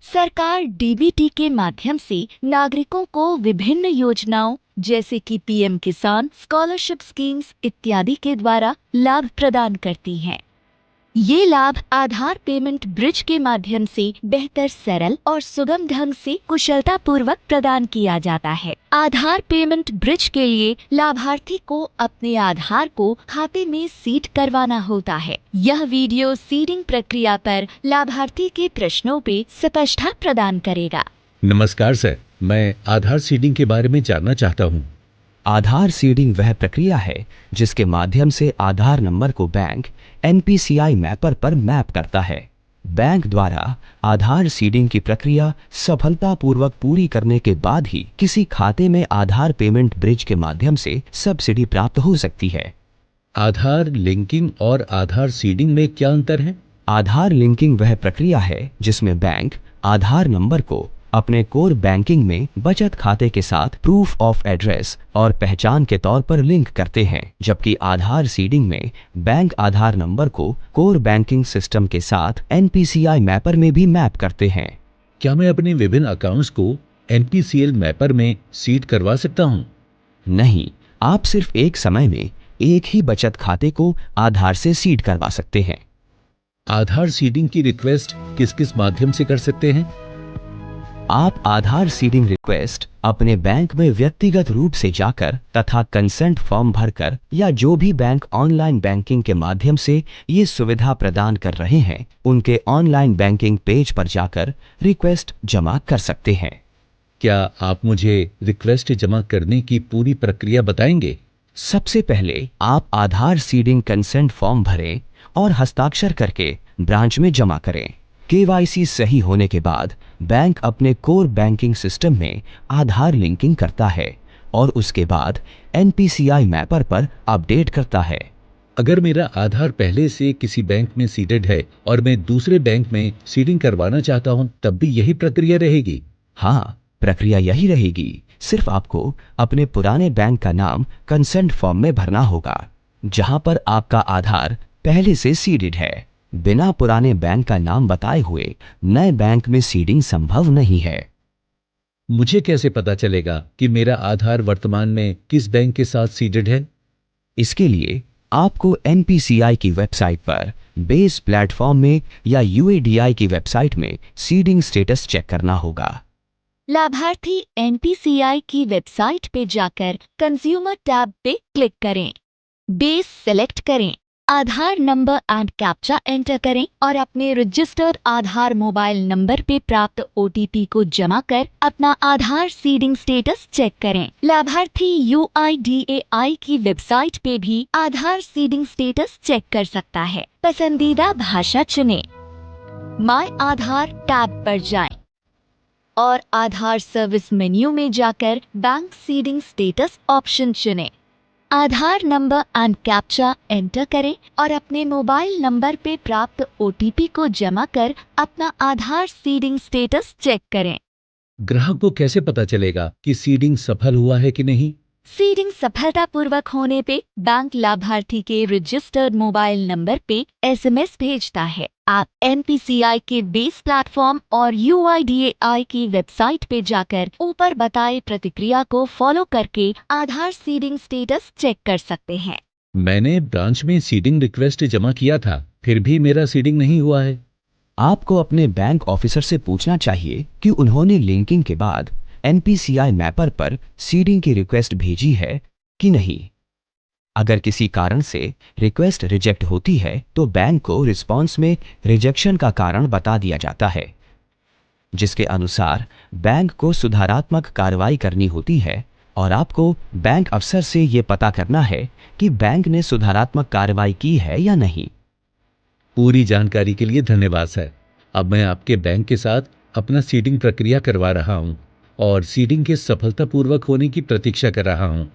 सरकार डीबीटी के माध्यम से नागरिकों को विभिन्न योजनाओं जैसे कि पीएम किसान, स्कॉलरशिप स्कीम्स इत्यादि के द्वारा लाभ प्रदान करती है। ये लाभ आधार पेमेंट ब्रिज के माध्यम से बेहतर, सरल और सुगम ढंग से कुशलता पूर्वक प्रदान किया जाता है। आधार पेमेंट ब्रिज के लिए लाभार्थी को अपने आधार को खाते में सीड करवाना होता है। यह वीडियो सीडिंग प्रक्रिया पर लाभार्थी के प्रश्नों पे स्पष्टता प्रदान करेगा। नमस्कार सर, मैं आधार सीडिंग के बारे में जानना चाहता हूँ। आधार सीडिंग वह प्रक्रिया है जिसके माध्यम से आधार नंबर को बैंक एनपीसीआई मैपर पर मैप करता है। बैंक द्वारा आधार सीडिंग की प्रक्रिया सफलतापूर्वक पूरी करने के बाद ही किसी खाते में आधार पेमेंट ब्रिज के माध्यम से सब्सिडी प्राप्त हो सकती है। आधार लिंकिंग और आधार सीडिंग में क्या अंतर है? आधार लिंकिंग वह प्रक्रिया है जिसमें बैंक आधार नंबर को अपने कोर बैंकिंग में बचत खाते के साथ प्रूफ ऑफ एड्रेस और पहचान के तौर पर लिंक करते हैं, जबकि आधार सीडिंग में बैंक आधार नंबर को कोर बैंकिंग सिस्टम के साथ एनपीसीआई मैपर में भी मैप करते हैं। क्या मैं अपने विभिन्न अकाउंट्स को एनपीसीएल मैपर में सीड करवा सकता हूँ? नहीं, आप सिर्फ एक समय में एक ही बचत खाते को आधार से सीड करवा सकते हैं। आधार सीडिंग की रिक्वेस्ट किस किस माध्यम से कर सकते हैं? आप आधार सीडिंग रिक्वेस्ट अपने बैंक में व्यक्तिगत रूप से जाकर तथा कंसेंट फॉर्म भरकर या जो भी बैंक ऑनलाइन बैंकिंग के माध्यम से ये सुविधा प्रदान कर रहे हैं उनके ऑनलाइन बैंकिंग पेज पर जाकर रिक्वेस्ट जमा कर सकते हैं। क्या आप मुझे रिक्वेस्ट जमा करने की पूरी प्रक्रिया बताएंगे? सबसे पहले आप आधार सीडिंग कंसेंट फॉर्म भरें और हस्ताक्षर करके ब्रांच में जमा करें। केवाईसी सही होने के बाद बैंक अपने कोर बैंकिंग सिस्टम में आधार लिंकिंग करता है और उसके बाद एनपीसीआई मैपर पर अपडेट करता है। अगर मेरा आधार पहले से किसी बैंक में सीडेड है और मैं दूसरे बैंक में सीडिंग करवाना चाहता हूं, तब भी यही प्रक्रिया रहेगी? हाँ, प्रक्रिया यही रहेगी। सिर्फ आपको अपने पुराने बैंक का नाम कंसेंट फॉर्म में भरना होगा जहां पर आपका आधार पहले से सीडेड है। बिना पुराने बैंक का नाम बताए हुए नए बैंक में सीडिंग संभव नहीं है। मुझे कैसे पता चलेगा कि मेरा आधार वर्तमान में किस बैंक के साथ सीडेड है? इसके लिए आपको एनपीसीआई की वेबसाइट पर बेस प्लेटफॉर्म में या यूएडीआई की वेबसाइट में सीडिंग स्टेटस चेक करना होगा। लाभार्थी एनपीसीआई की वेबसाइट पे जाकर कंज्यूमर टैब पे क्लिक करें, बेस सेलेक्ट करें, आधार नंबर एंड कैप्चा एंटर करें और अपने रजिस्टर्ड आधार मोबाइल नंबर पे प्राप्त ओटीपी को जमा कर अपना आधार सीडिंग स्टेटस चेक करें। लाभार्थी यूआईडीएआई की वेबसाइट पे भी आधार सीडिंग स्टेटस चेक कर सकता है। पसंदीदा भाषा चुनें, माय आधार टैब पर जाएं और आधार सर्विस मेन्यू में जाकर बैंक सीडिंग स्टेटस ऑप्शन चुनें। आधार नंबर एंड कैप्चा एंटर करें और अपने मोबाइल नंबर पे प्राप्त ओटीपी को जमा कर अपना आधार सीडिंग स्टेटस चेक करें। ग्राहक को कैसे पता चलेगा कि सीडिंग सफल हुआ है कि नहीं? सीडिंग सफलतापूर्वक होने पे बैंक लाभार्थी के रजिस्टर्ड मोबाइल नंबर पे एसएमएस भेजता है। आप एनपीसीआई के बेस प्लेटफॉर्म और यूआईडीएआई की वेबसाइट पे जाकर ऊपर बताए प्रतिक्रिया को फॉलो करके आधार सीडिंग स्टेटस चेक कर सकते हैं। मैंने ब्रांच में सीडिंग रिक्वेस्ट जमा किया था, फिर भी मेरा सीडिंग नहीं हुआ है। आपको अपने बैंक ऑफिसर से पूछना चाहिए कि उन्होंने लिंकिंग के बाद एनपीसीआई मैपर पर सीडिंग की रिक्वेस्ट भेजी है कि नहीं। अगर किसी कारण से रिक्वेस्ट रिजेक्ट होती है तो बैंक को रिस्पांस में रिजेक्शन का कारण बता दिया जाता है, जिसके अनुसार बैंक को सुधारात्मक कार्रवाई करनी होती है और आपको बैंक अफसर से यह पता करना है कि बैंक ने सुधारात्मक कार्रवाई की है या नहीं। पूरी जानकारी के लिए धन्यवाद सर। अब मैं आपके बैंक के साथ अपना सीडिंग प्रक्रिया करवा रहा हूँ और सीडिंग के सफलतापूर्वक होने की प्रतीक्षा कर रहा हूँ।